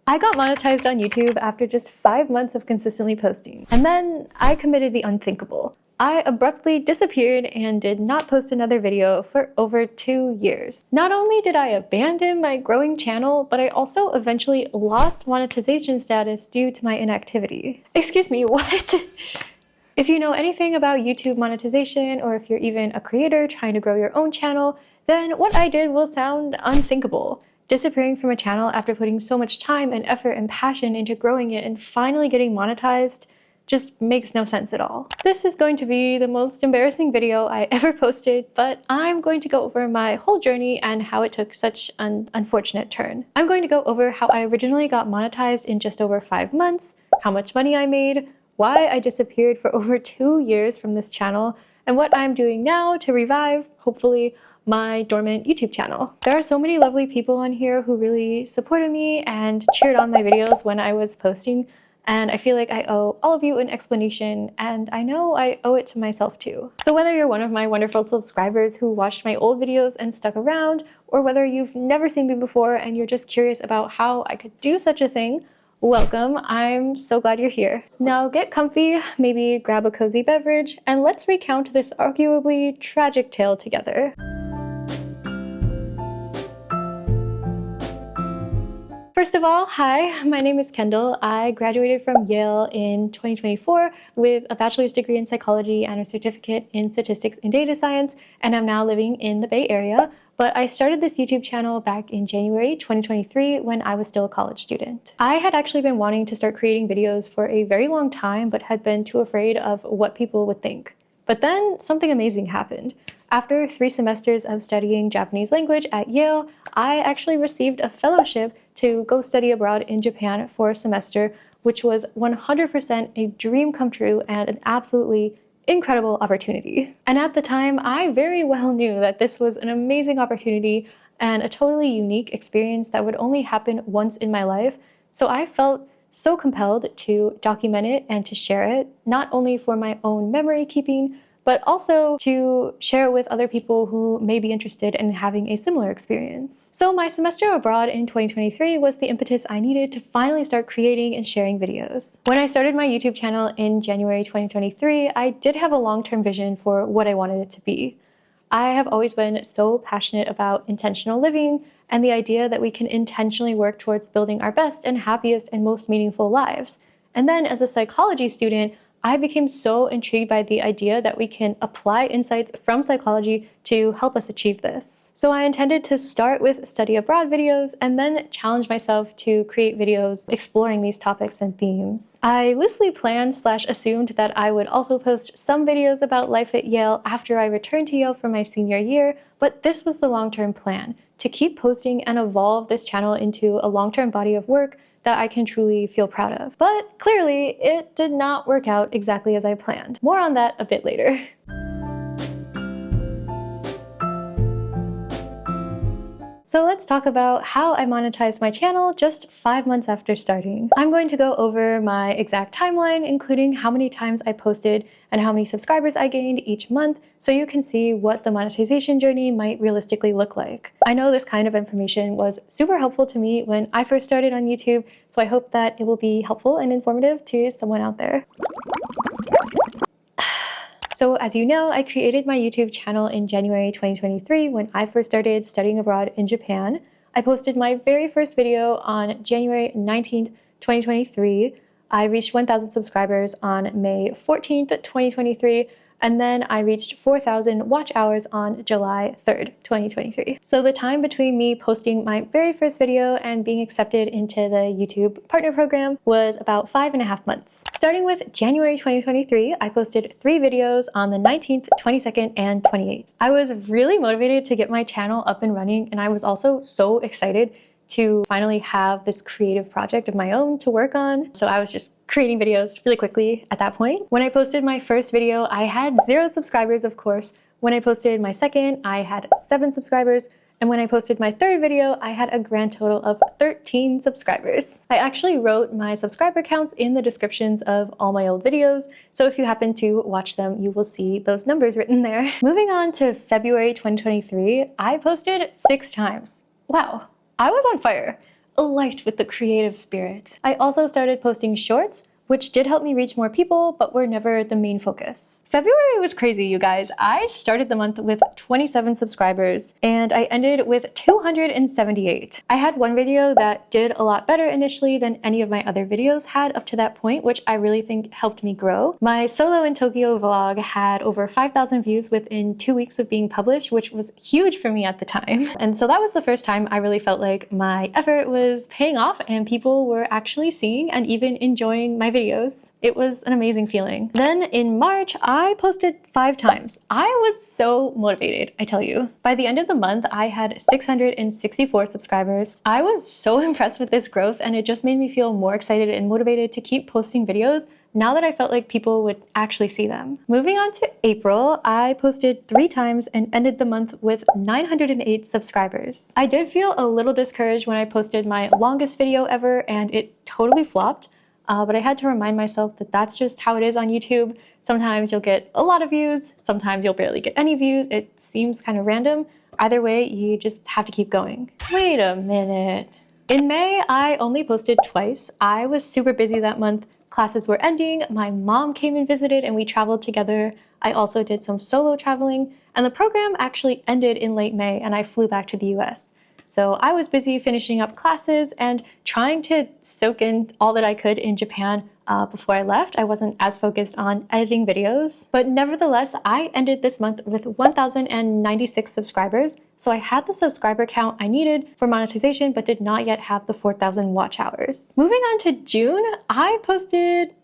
I got monetized on YouTube after just 5 months of consistently posting. And then I committed the unthinkable. I abruptly disappeared and did not post another video for over 2 years. Not only did I abandon my growing channel, but I also eventually lost monetization status due to my inactivity. Excuse me, what? If you know anything about YouTube monetization, or if you're even a creator trying to grow your own channel, then what I did will sound unthinkable. Disappearing from a channel after putting so much time and effort and passion into growing it and finally getting monetized just makes no sense at all. This is going to be the most embarrassing video I ever posted, but I'm going to go over my whole journey and how it took such an unfortunate turn. I'm going to go over how I originally got monetized in just over 5 months, how much money I made, why I disappeared for over 2 years from this channel, and what I'm doing now to revive, hopefully, my dormant YouTube channel. There are so many lovely people on here who really supported me and cheered on my videos when I was posting, and I feel like I owe all of you an explanation, and I know I owe it to myself too. So whether you're one of my wonderful subscribers who watched my old videos and stuck around, or whether you've never seen me before and you're just curious about how I could do such a thing, welcome. I'm so glad you're here. Now get comfy, maybe grab a cozy beverage, and let's recount this arguably tragic tale together. First of all, hi, my name is Kendall. I graduated from Yale in 2024 with a bachelor's degree in psychology and a certificate in statistics and data science, and I'm now living in the Bay Area. But I started this YouTube channel back in January 2023 when I was still a college student. I had actually been wanting to start creating videos for a very long time, but had been too afraid of what people would think. But then something amazing happened. After 3 semesters of studying Japanese language at Yale, I actually received a fellowship to go study abroad in Japan for a semester, which was 100% a dream come true and an absolutely incredible opportunity. And at the time, I very well knew that this was an amazing opportunity and a totally unique experience that would only happen once in my life. So I felt so compelled to document it and to share it, not only for my own memory keeping, but also to share it with other people who may be interested in having a similar experience. So my semester abroad in 2023 was the impetus I needed to finally start creating and sharing videos. When I started my YouTube channel in January 2023, I did have a long-term vision for what I wanted it to be. I have always been so passionate about intentional living and the idea that we can intentionally work towards building our best and happiest and most meaningful lives. And then as a psychology student, I became so intrigued by the idea that we can apply insights from psychology to help us achieve this. So I intended to start with study abroad videos and then challenge myself to create videos exploring these topics and themes. I loosely planned/assumed that I would also post some videos about life at Yale after I returned to Yale for my senior year, but this was the long-term plan, to keep posting and evolve this channel into a long-term body of work that I can truly feel proud of. But clearly, it did not work out exactly as I planned. More on that a bit later. So let's talk about how I monetized my channel just 5 months after starting. I'm going to go over my exact timeline, including how many times I posted and how many subscribers I gained each month, so you can see what the monetization journey might realistically look like. I know this kind of information was super helpful to me when I first started on YouTube, so I hope that it will be helpful and informative to someone out there. So as you know, I created my YouTube channel in January 2023 when I first started studying abroad in Japan. I posted my very first video on January 19th, 2023. I reached 1,000 subscribers on May 14th, 2023, and then I reached 4,000 watch hours on July 3rd, 2023. So the time between me posting my very first video and being accepted into the YouTube partner program was about 5.5 months. Starting with January 2023, I posted 3 videos on the 19th, 22nd, and 28th. I was really motivated to get my channel up and running, and I was also so excited to finally have this creative project of my own to work on. So I was just creating videos really quickly at that point. When I posted my first video, I had 0 subscribers, of course. When I posted my second, I had 7 subscribers. And when I posted my third video, I had a grand total of 13 subscribers. I actually wrote my subscriber counts in the descriptions of all my old videos, so if you happen to watch them, you will see those numbers written there. Moving on to February 2023, I posted 6 times. Wow, I was on fire. alight with the creative spirit. I also started posting shorts, which did help me reach more people, but were never the main focus. February was crazy, you guys. I started the month with 27 subscribers, and I ended with 278. I had one video that did a lot better initially than any of my other videos had up to that point, which I really think helped me grow. My solo in Tokyo vlog had over 5,000 views within 2 weeks of being published, which was huge for me at the time. And so that was the first time I really felt like my effort was paying off and people were actually seeing and even enjoying my videos. It was an amazing feeling. Then in March, I posted 5 times. I was so motivated, I tell you. By the end of the month, I had 664 subscribers. I was so impressed with this growth, and it just made me feel more excited and motivated to keep posting videos now that I felt like people would actually see them. Moving on to April, I posted 3 times and ended the month with 908 subscribers. I did feel a little discouraged when I posted my longest video ever, and it totally flopped. But I had to remind myself that that's just how it is on YouTube. Sometimes you'll get a lot of views, sometimes you'll barely get any views. It seems kind of random. Either way, you just have to keep going. Wait a minute. In May, I only posted twice. I was super busy that month. Classes were ending, my mom came and visited, and we traveled together. I also did some solo traveling, and the program actually ended in late May, and I flew back to the US. So I was busy finishing up classes and trying to soak in all that I could in Japan before I left. I wasn't as focused on editing videos, but nevertheless, I ended this month with 1,096 subscribers. So I had the subscriber count I needed for monetization, but did not yet have the 4,000 watch hours. Moving on to June, I posted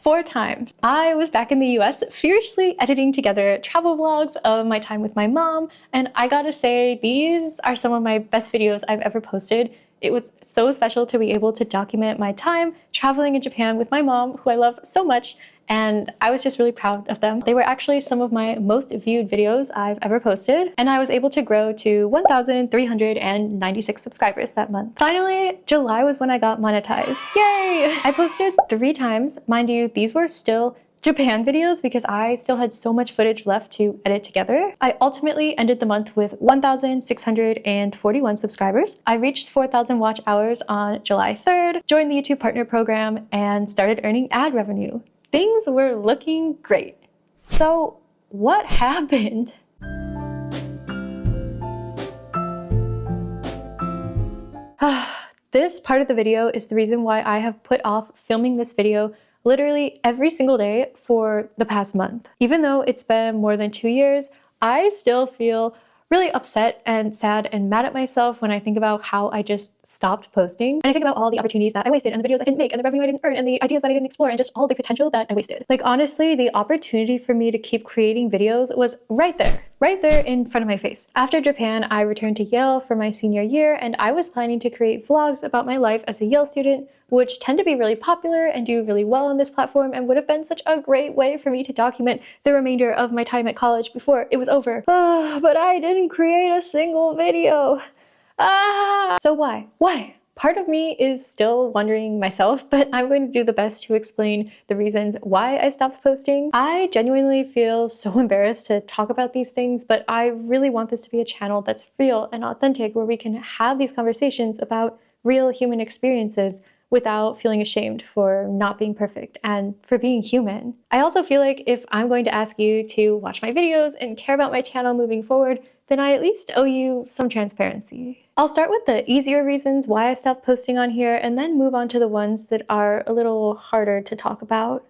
4 times. I was back in the US fiercely editing together travel vlogs of my time with my mom, and I gotta say, these are some of my best videos I've ever posted. It was so special to be able to document my time traveling in Japan with my mom, who I love so much, and I was just really proud of them. They were actually some of my most viewed videos I've ever posted, and I was able to grow to 1,396 subscribers that month. Finally, July was when I got monetized. Yay! I posted 3 times. Mind you, these were still Japan videos because I still had so much footage left to edit together. I ultimately ended the month with 1,641 subscribers. I reached 4,000 watch hours on July 3rd, joined the YouTube Partner Program, and started earning ad revenue. Things were looking great. So what happened? This part of the video is the reason why I have put off filming this video literally every single day for the past month. Even though it's been more than 2 years, I still feel really upset and sad and mad at myself when I think about how I just stopped posting. And I think about all the opportunities that I wasted and the videos I didn't make and the revenue I didn't earn and the ideas that I didn't explore and just all the potential that I wasted. Like honestly, the opportunity for me to keep creating videos was right there in front of my face. After Japan, I returned to Yale for my senior year, and I was planning to create vlogs about my life as a Yale student, which tend to be really popular and do really well on this platform, and would have been such a great way for me to document the remainder of my time at college before it was over. But I didn't create a single video. So why? Why? Part of me is still wondering myself, but I'm going to do the best to explain the reasons why I stopped posting. I genuinely feel so embarrassed to talk about these things, but I really want this to be a channel that's real and authentic, where we can have these conversations about real human experiences without feeling ashamed for not being perfect and for being human. I also feel like if I'm going to ask you to watch my videos and care about my channel moving forward, then I at least owe you some transparency. I'll start with the easier reasons why I stopped posting on here and then move on to the ones that are a little harder to talk about.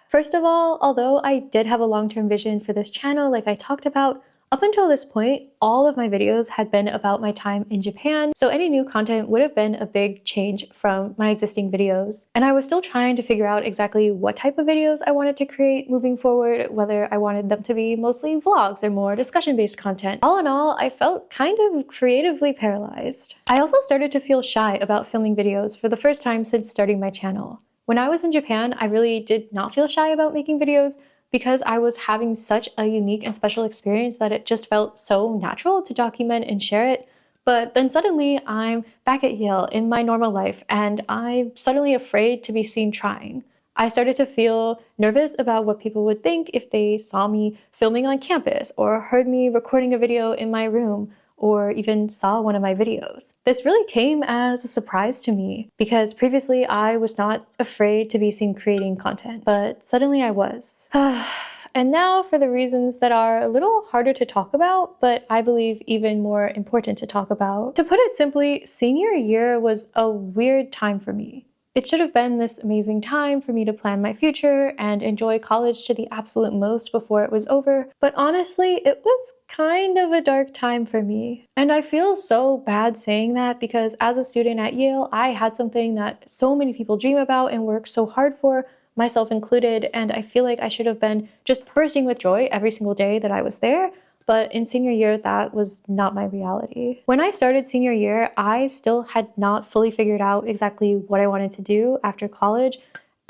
First of all, although I did have a long-term vision for this channel like I talked about, up until this point, all of my videos had been about my time in Japan, so any new content would have been a big change from my existing videos. And I was still trying to figure out exactly what type of videos I wanted to create moving forward, whether I wanted them to be mostly vlogs or more discussion-based content. All in all, I felt kind of creatively paralyzed. I also started to feel shy about filming videos for the first time since starting my channel. When I was in Japan, I really did not feel shy about making videos, because I was having such a unique and special experience that it just felt so natural to document and share it. But then suddenly I'm back at Yale in my normal life, and I'm suddenly afraid to be seen trying. I started to feel nervous about what people would think if they saw me filming on campus or heard me recording a video in my room, or even saw one of my videos. This really came as a surprise to me because previously I was not afraid to be seen creating content, but suddenly I was. And now for the reasons that are a little harder to talk about, but I believe even more important to talk about. To put it simply, senior year was a weird time for me. It should have been this amazing time for me to plan my future and enjoy college to the absolute most before it was over, but honestly, it was kind of a dark time for me. And I feel so bad saying that because as a student at Yale, I had something that so many people dream about and work so hard for, myself included, and I feel like I should have been just bursting with joy every single day that I was there. But in senior year, that was not my reality. When I started senior year, I still had not fully figured out exactly what I wanted to do after college.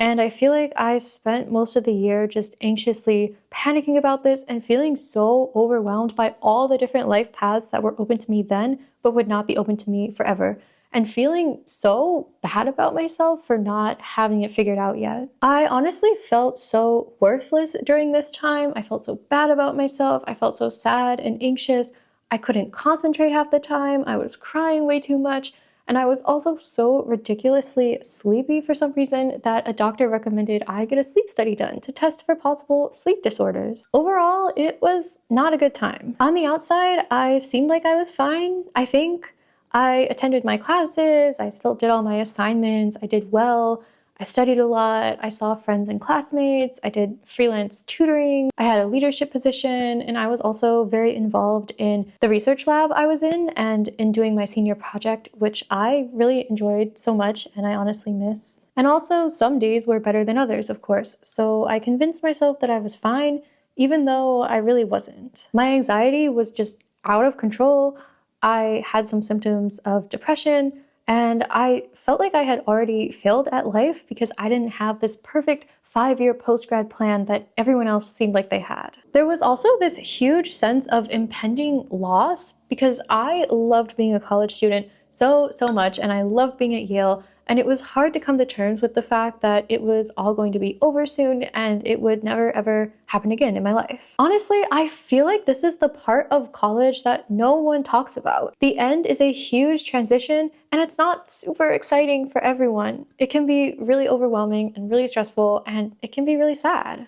And I feel like I spent most of the year just anxiously panicking about this and feeling so overwhelmed by all the different life paths that were open to me then, but would not be open to me forever. And feeling so bad about myself for not having it figured out yet. I honestly felt so worthless during this time. I felt so bad about myself. I felt so sad and anxious. I couldn't concentrate half the time. I was crying way too much. And I was also so ridiculously sleepy for some reason that a doctor recommended I get a sleep study done to test for possible sleep disorders. Overall, it was not a good time. On the outside, I seemed like I was fine, I think. I attended my classes, I still did all my assignments, I did well, I studied a lot, I saw friends and classmates, I did freelance tutoring, I had a leadership position, and I was also very involved in the research lab I was in and in doing my senior project, which I really enjoyed so much and I honestly miss. And also, some days were better than others, of course, so I convinced myself that I was fine, even though I really wasn't. My anxiety was just out of control. I had some symptoms of depression, and I felt like I had already failed at life because I didn't have this perfect 5-year post-grad plan that everyone else seemed like they had. There was also this huge sense of impending loss because I loved being a college student so much, and I loved being at Yale, and it was hard to come to terms with the fact that it was all going to be over soon and it would never ever happen again in my life. Honestly, I feel like this is the part of college that no one talks about. The end is a huge transition and it's not super exciting for everyone. It can be really overwhelming and really stressful, and it can be really sad.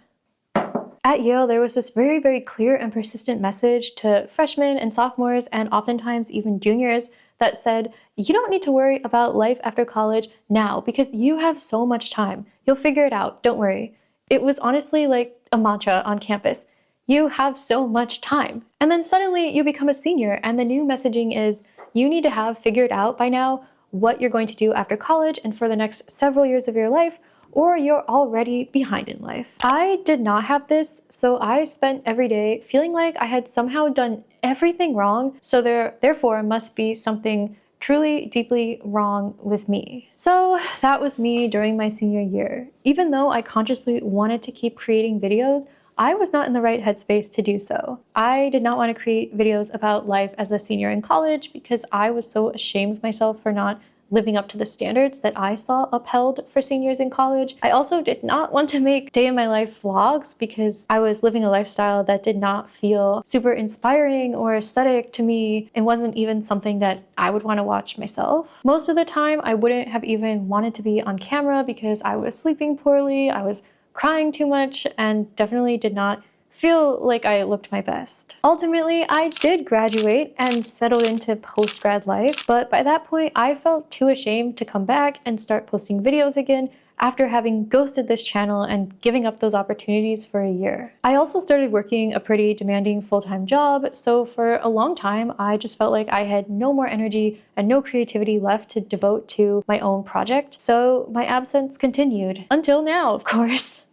At Yale, there was this very clear and persistent message to freshmen and sophomores, and oftentimes even juniors, that said, you don't need to worry about life after college now because you have so much time. You'll figure it out, don't worry. It was honestly like a mantra on campus. You have so much time. And then suddenly you become a senior and the new messaging is you need to have figured out by now what you're going to do after college and for the next several years of your life, or you're already behind in life. I did not have this, so I spent every day feeling like I had somehow done everything wrong, so therefore must be something truly deeply wrong with me. So that was me during my senior year. Even though I consciously wanted to keep creating videos, I was not in the right headspace to do so. I did not want to create videos about life as a senior in college because I was so ashamed of myself for not living up to the standards that I saw upheld for seniors in college. I also did not want to make day in my life vlogs because I was living a lifestyle that did not feel super inspiring or aesthetic to me. It wasn't even something that I would want to watch myself. Most of the time, I wouldn't have even wanted to be on camera because I was sleeping poorly, I was crying too much, and definitely did not feel like I looked my best. Ultimately, I did graduate and settled into post-grad life, but by that point, I felt too ashamed to come back and start posting videos again after having ghosted this channel and giving up those opportunities for a year. I also started working a pretty demanding full-time job, so for a long time, I just felt like I had no more energy and no creativity left to devote to my own project, so my absence continued. Until now, of course.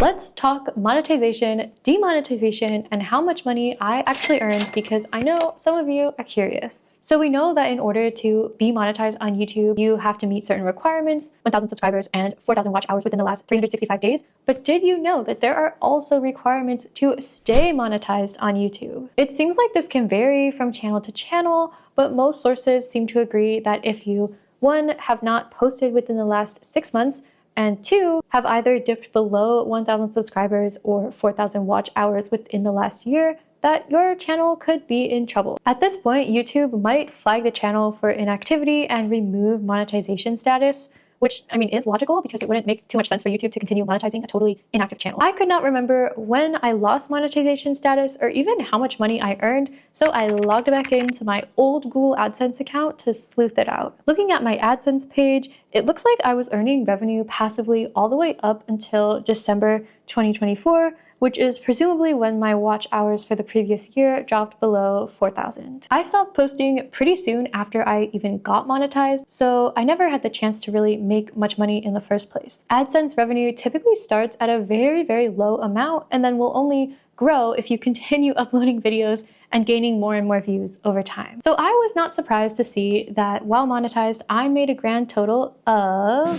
Let's talk monetization, demonetization, and how much money I actually earned because I know some of you are curious. So we know that in order to be monetized on YouTube, you have to meet certain requirements, 1,000 subscribers and 4,000 watch hours within the last 365 days. But did you know that there are also requirements to stay monetized on YouTube? It seems like this can vary from channel to channel, but most sources seem to agree that if you, one, have not posted within the last 6 months, and 2, have either dipped below 1,000 subscribers or 4,000 watch hours within the last year, that your channel could be in trouble. At this point, YouTube might flag the channel for inactivity and remove monetization status, which, I mean, is logical because it wouldn't make too much sense for YouTube to continue monetizing a totally inactive channel. I could not remember when I lost monetization status or even how much money I earned, so I logged back into my old Google AdSense account to sleuth it out. Looking at my AdSense page, it looks like I was earning revenue passively all the way up until December 2024, which is presumably when my watch hours for the previous year dropped below 4,000. I stopped posting pretty soon after I even got monetized, so I never had the chance to really make much money in the first place. AdSense revenue typically starts at a very, very low amount and then will only grow if you continue uploading videos and gaining more and more views over time. So I was not surprised to see that while monetized, I made a grand total of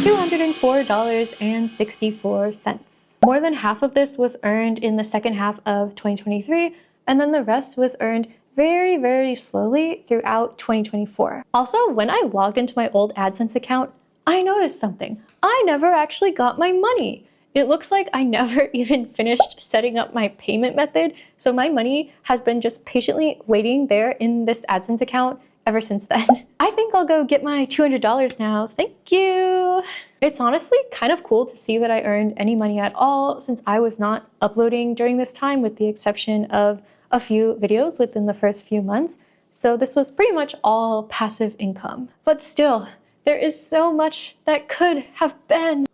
$204.64. More than half of this was earned in the second half of 2023, and then the rest was earned very, very slowly throughout 2024. Also, when I logged into my old AdSense account, I noticed something. I never actually got my money. It looks like I never even finished setting up my payment method, so my money has been just patiently waiting there in this AdSense account ever since then. I think I'll go get my $200 now. Thank you. It's honestly kind of cool to see that I earned any money at all since I was not uploading during this time with the exception of a few videos within the first few months. So this was pretty much all passive income. But still, there is so much that could have been.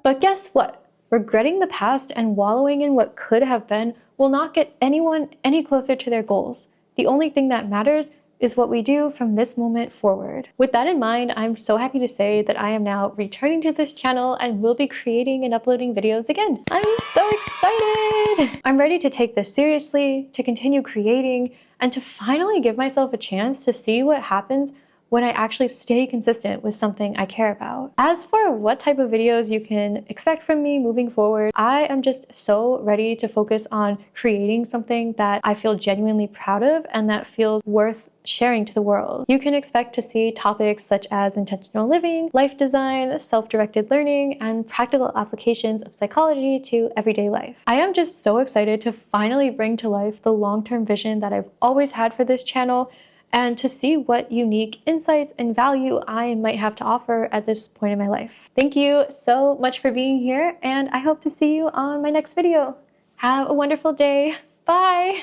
But guess what? Regretting the past and wallowing in what could have been will not get anyone any closer to their goals. The only thing that matters is what we do from this moment forward. With that in mind, I'm so happy to say that I am now returning to this channel and will be creating and uploading videos again. I'm so excited! I'm ready to take this seriously, to continue creating, and to finally give myself a chance to see what happens when I actually stay consistent with something I care about. As for what type of videos you can expect from me moving forward, I am just so ready to focus on creating something that I feel genuinely proud of and that feels worth sharing to the world. You can expect to see topics such as intentional living, life design, self-directed learning, and practical applications of psychology to everyday life. I am just so excited to finally bring to life the long-term vision that I've always had for this channel, and to see what unique insights and value I might have to offer at this point in my life. Thank you so much for being here, and I hope to see you on my next video. Have a wonderful day. Bye!